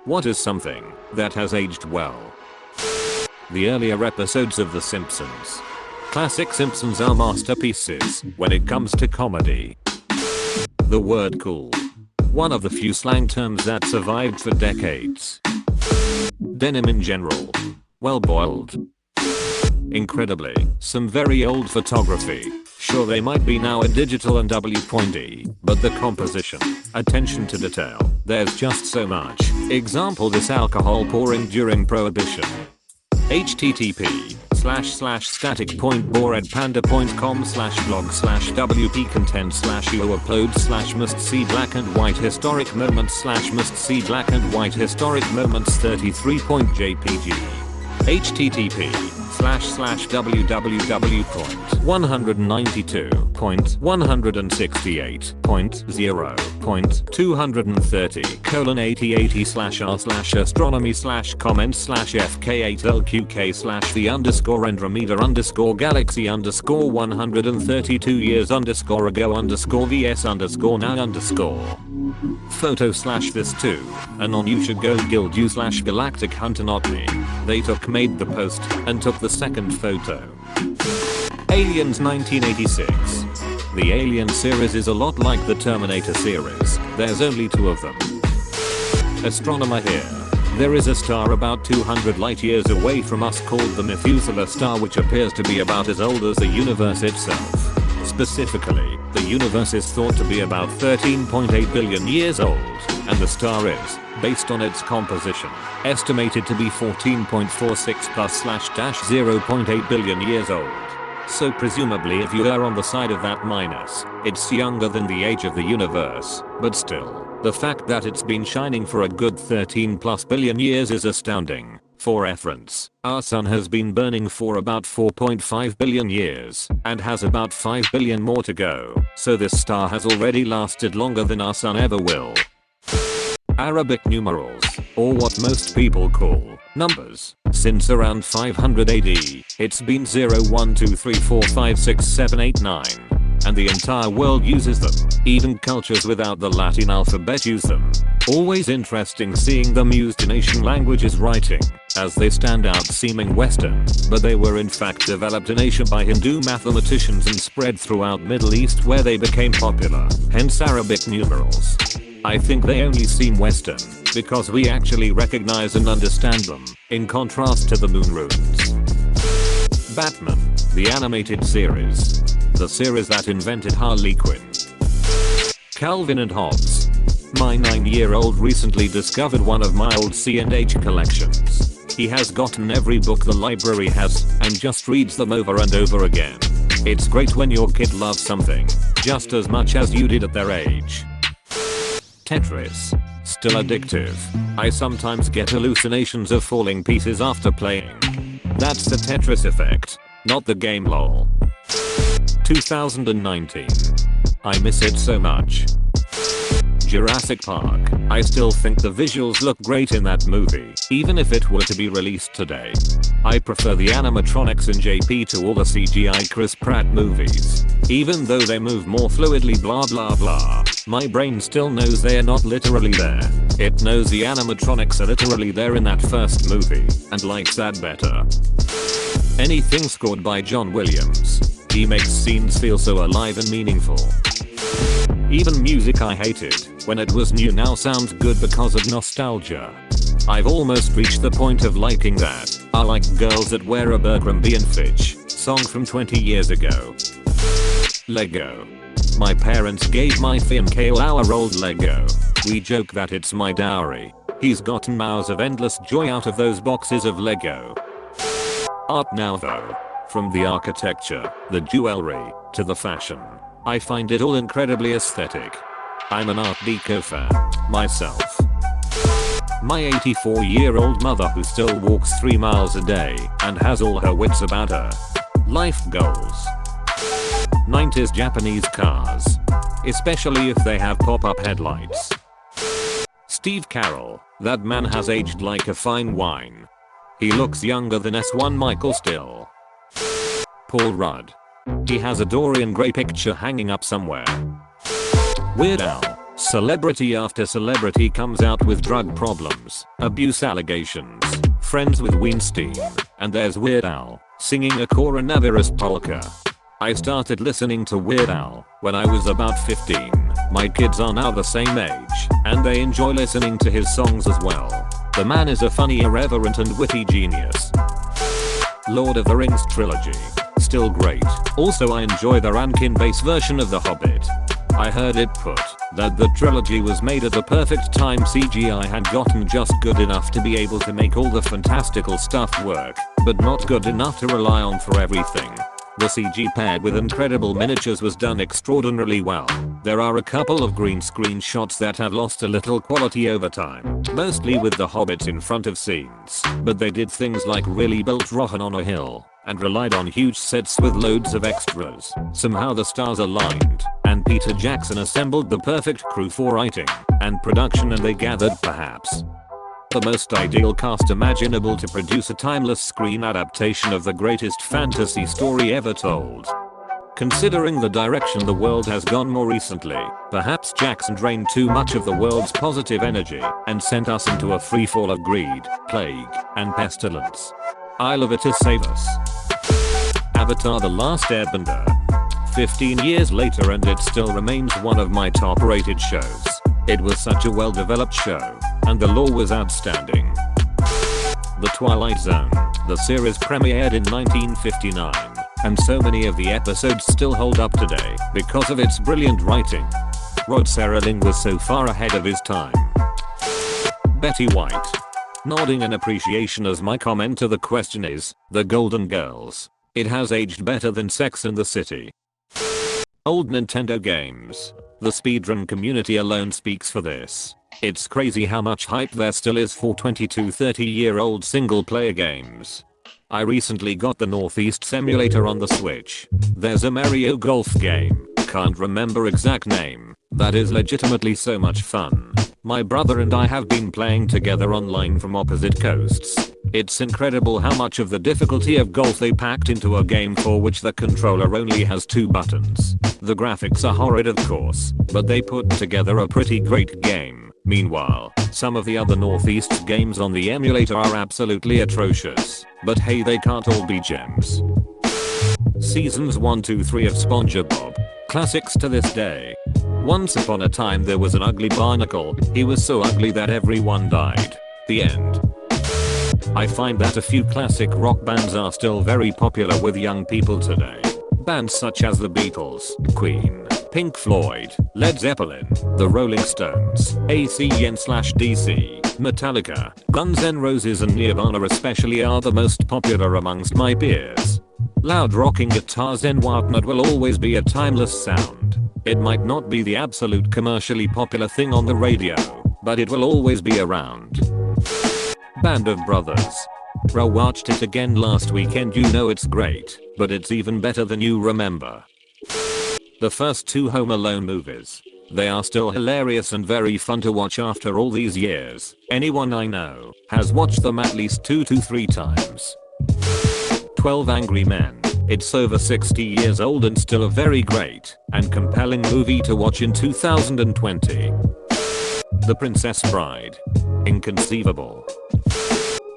What is something that has aged well? The earlier episodes of The Simpsons. Classic Simpsons are masterpieces when it comes to comedy. The word cool. One of the few slang terms that survived for decades. Denim in general. Well boiled. Incredibly, some very old photography. Sure, they might be now in digital and W.E, but the composition, attention to detail, there's just so much. Example, this alcohol pouring during prohibition. http://static.bored.panda.com/blog/wp-content/you-upload/must see black and white historic moments/must see black and white historic moments 33.jpg. http://www.190.162.8.lqk/the_andromeda_galaxy_vs_now_. Photo/this too. Anon you should go guild you/galactic hunter not me. They made the post and took the second photo. Aliens 1986. The Alien series is a lot like the Terminator series. There's only 2 of them. Astronomer here. There is a star about 200 light years away from us called the Methuselah star, which appears to be about as old as the universe itself. Specifically, the universe is thought to be about 13.8 billion years old, and the star is, based on its composition, estimated to be 14.46 plus/-0.8 billion years old. So presumably if you are on the side of that minus, it's younger than the age of the universe, but still, the fact that it's been shining for a good 13 plus billion years is astounding. For reference, our sun has been burning for about 4.5 billion years, and has about 5 billion more to go, so this star has already lasted longer than our sun ever will. Arabic numerals, or what most people call numbers. Since around 500 AD, it's been 0, 1, 2, 3, 4, 5, 6, 7, 8, 9. And the entire world uses them. Even cultures without the Latin alphabet use them. Always interesting seeing them used in Asian languages writing, as they stand out seeming Western, but they were in fact developed in Asia by Hindu mathematicians and spread throughout Middle East where they became popular, hence Arabic numerals. I think they only seem Western, because we actually recognize and understand them, in contrast to the moon runes. Batman, the animated series. The series that invented Harley Quinn. Calvin and Hobbes. My 9-year-old recently discovered one of my old C&H collections. He has gotten every book the library has, and just reads them over and over again. It's great when your kid loves something, just as much as you did at their age. Tetris. Still addictive. I sometimes get hallucinations of falling pieces after playing. That's the Tetris effect, not the game lol. 2019. I miss it so much. Jurassic Park. I still think the visuals look great in that movie, even if it were to be released today. I prefer the animatronics in JP to all the CGI Chris Pratt movies. Even though they move more fluidly blah blah blah, my brain still knows they are not literally there. It knows the animatronics are literally there in that first movie, and likes that better. Anything scored by John Williams. He makes scenes feel so alive and meaningful. Even music I hated when it was new now sounds good because of nostalgia. I've almost reached the point of liking that. I like Girls That Wear a Abercrombie & Fitch song from 20 years ago. Lego. My parents gave my Fiancé our old Lego. We joke that it's my dowry. He's gotten hours of endless joy out of those boxes of Lego. Art now though. From the architecture, the jewelry, to the fashion. I find it all incredibly aesthetic. I'm an Art Deco fan, myself. My 84-year-old mother who still walks 3 miles a day and has all her wits about her. Life goals. 90s Japanese cars. Especially if they have pop-up headlights. Steve Carell, that man has aged like a fine wine. He looks younger than S1 Michael still. Paul Rudd. He has a Dorian Gray picture hanging up somewhere. Weird Al. Celebrity after celebrity comes out with drug problems, abuse allegations, friends with Weinstein, and there's Weird Al singing a coronavirus polka. I started listening to Weird Al when I was about 15. My kids are now the same age, and they enjoy listening to his songs as well. The man is a funny, irreverent, and witty genius. Lord of the Rings trilogy. Still great. Also, I enjoy the Rankin-Bass version of The Hobbit. I heard it put that the trilogy was made at the perfect time. CGI had gotten just good enough to be able to make all the fantastical stuff work, but not good enough to rely on for everything. The CG paired with incredible miniatures was done extraordinarily well. There are a couple of green screen shots that have lost a little quality over time, mostly with the hobbits in front of scenes, but they did things like really built Rohan on a hill and relied on huge sets with loads of extras. Somehow the stars aligned, and Peter Jackson assembled the perfect crew for writing and production, and they gathered perhaps the most ideal cast imaginable to produce a timeless screen adaptation of the greatest fantasy story ever told. Considering the direction the world has gone more recently, perhaps Jackson drained too much of the world's positive energy and sent us into a freefall of greed, plague, and pestilence. I love it to save us. Avatar: The Last Airbender. 15 years later and it still remains one of my top rated shows. It was such a well developed show, and the lore was outstanding. The Twilight Zone. The series premiered in 1959, and so many of the episodes still hold up today because of its brilliant writing. Rod Serling was so far ahead of his time. Betty White. Nodding in appreciation as my comment to the question is, The Golden Girls. It has aged better than Sex and the City. Old Nintendo games. The speedrun community alone speaks for this. It's crazy how much hype there still is for 20-30-year-old single-player games. I recently got the Northeast Simulator on the Switch. There's a Mario Golf game, can't remember exact name, that is legitimately so much fun. My brother and I have been playing together online from opposite coasts. It's incredible how much of the difficulty of golf they packed into a game for which the controller only has 2 buttons. The graphics are horrid of course, but they put together a pretty great game. Meanwhile, some of the other Northeast games on the emulator are absolutely atrocious, but hey, they can't all be gems. Seasons 1, 2, 3 of SpongeBob. Classics to this day. Once upon a time there was an ugly barnacle. He was so ugly that everyone died. The end. I find that a few classic rock bands are still very popular with young people today. Bands such as the Beatles, Queen, Pink Floyd, Led Zeppelin, the Rolling Stones, ACN/DC, Metallica, Guns N' Roses and Nirvana especially are the most popular amongst my peers. Loud rocking guitars and whatnot will always be a timeless sound. It might not be the absolute commercially popular thing on the radio, but it will always be around. Band of Brothers. Bro, watched it again last weekend. You know it's great, but it's even better than you remember. The first 2 Home Alone movies. They are still hilarious and very fun to watch after all these years. Anyone I know has watched them at least 2 to 3 times. 12 Angry Men. It's over 60 years old and still a very great and compelling movie to watch in 2020. The Princess Bride. Inconceivable.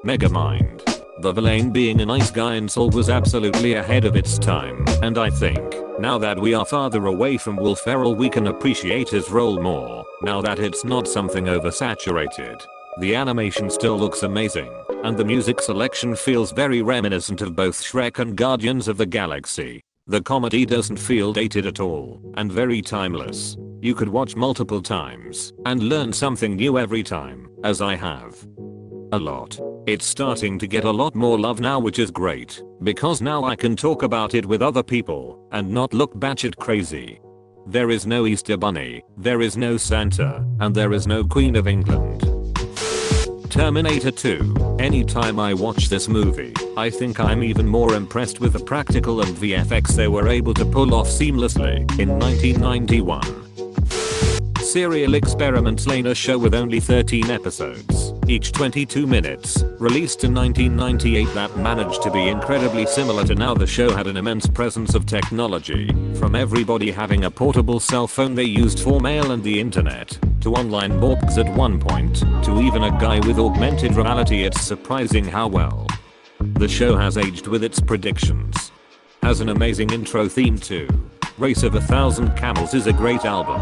Megamind. The villain being a nice guy and soul was absolutely ahead of its time, and I think, now that we are farther away from Will Ferrell we can appreciate his role more, now that it's not something oversaturated. The animation still looks amazing, and the music selection feels very reminiscent of both Shrek and Guardians of the Galaxy. The comedy doesn't feel dated at all, and very timeless. You could watch multiple times, and learn something new every time, as I have. A lot. It's starting to get a lot more love now, which is great, because now I can talk about it with other people, and not look batshit crazy. There is no Easter Bunny, there is no Santa, and there is no Queen of England. Terminator 2. Anytime I watch this movie, I think I'm even more impressed with the practical and VFX they were able to pull off seamlessly in 1991. Serial Experiments. Lane, a show with only 13 episodes. each 22 minutes, released in 1998 that managed to be incredibly similar to now. The show had an immense presence of technology, from everybody having a portable cell phone they used for mail and the internet, to online morgues at one point, to even a guy with augmented reality. It's surprising how well the show has aged with its predictions. Has an amazing intro theme too. Race of 1,000 Camels is a great album.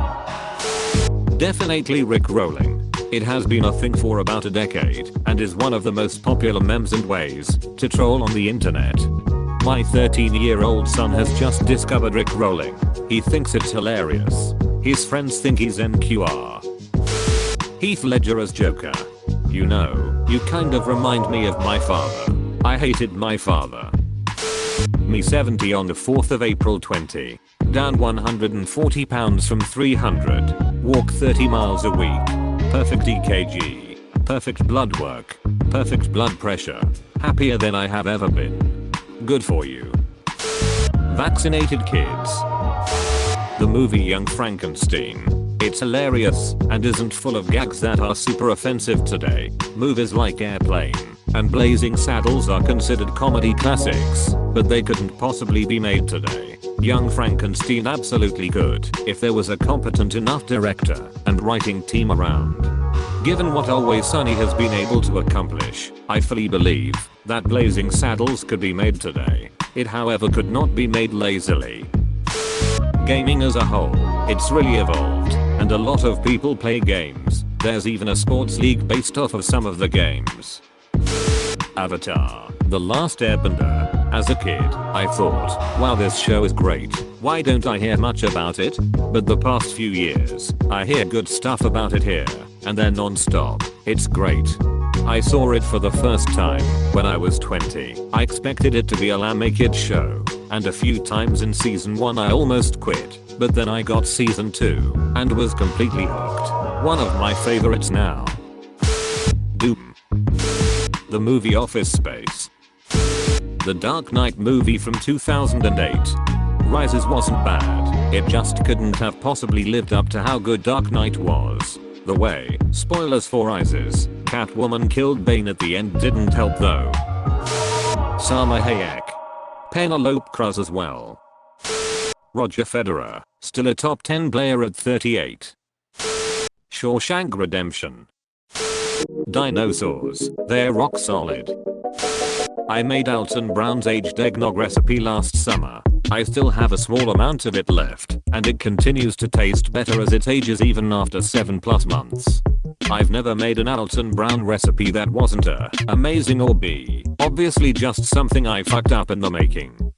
Definitely Rickrolling. It has been a thing for about a decade and is one of the most popular memes and ways to troll on the internet. My 13-year-old son has just discovered Rickrolling. He thinks it's hilarious. His friends think he's NQR. Heath Ledger as Joker. You know, you kind of remind me of my father. I hated my father. Me 70 on the 4th of April 20. Down 140 pounds from 300. Walk 30 miles a week. Perfect EKG. Perfect blood work. Perfect blood pressure. Happier than I have ever been. Good for you. Vaccinated kids. The movie Young Frankenstein. It's hilarious and isn't full of gags that are super offensive today. Movies like Airplane and Blazing Saddles are considered comedy classics, but they couldn't possibly be made today. Young Frankenstein absolutely could if there was a competent enough director and writing team around. Given what Always Sunny has been able to accomplish, I fully believe that Blazing Saddles could be made today. It however could not be made lazily. Gaming as a whole, it's really evolved, and a lot of people play games. There's even a sports league based off of some of the games. Avatar: The Last Airbender. As a kid, I thought, wow, this show is great. Why don't I hear much about it? But the past few years, I hear good stuff about it here and there non-stop. It's great. I saw it for the first time when I was 20. I expected it to be a lame kid show, and a few times in season 1 I almost quit, but then I got season 2 and was completely hooked. One of my favorites now. Doom. The movie Office Space. The Dark Knight movie from 2008. Rises wasn't bad, it just couldn't have possibly lived up to how good Dark Knight was. The way, spoilers for Rises, Catwoman killed Bane at the end didn't help though. Salma Hayek. Penelope Cruz as well. Roger Federer, still a top 10 player at 38. Shawshank Redemption. Dinosaurs, they're rock solid. I made Alton Brown's aged eggnog recipe last summer. I still have a small amount of it left, and it continues to taste better as it ages even after 7+ months. I've never made an Alton Brown recipe that wasn't A, amazing, or B, obviously just something I fucked up in the making.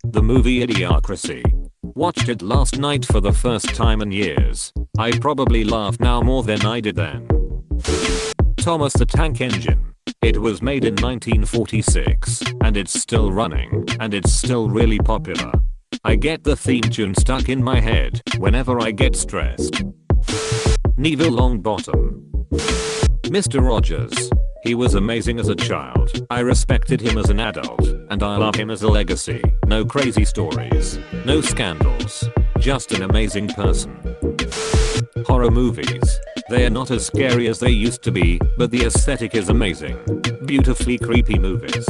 The movie Idiocracy. Watched it last night for the first time in years. I probably laugh now more than I did then. Thomas the Tank Engine. It was made in 1946, and it's still running, and it's still really popular. I get the theme tune stuck in my head whenever I get stressed. Neville Longbottom. Mr. Rogers. He was amazing as a child. I respected him as an adult, and I love him as a legacy. No crazy stories, no scandals, just an amazing person. Horror movies. They are not as scary as they used to be, but the aesthetic is amazing. Beautifully creepy movies.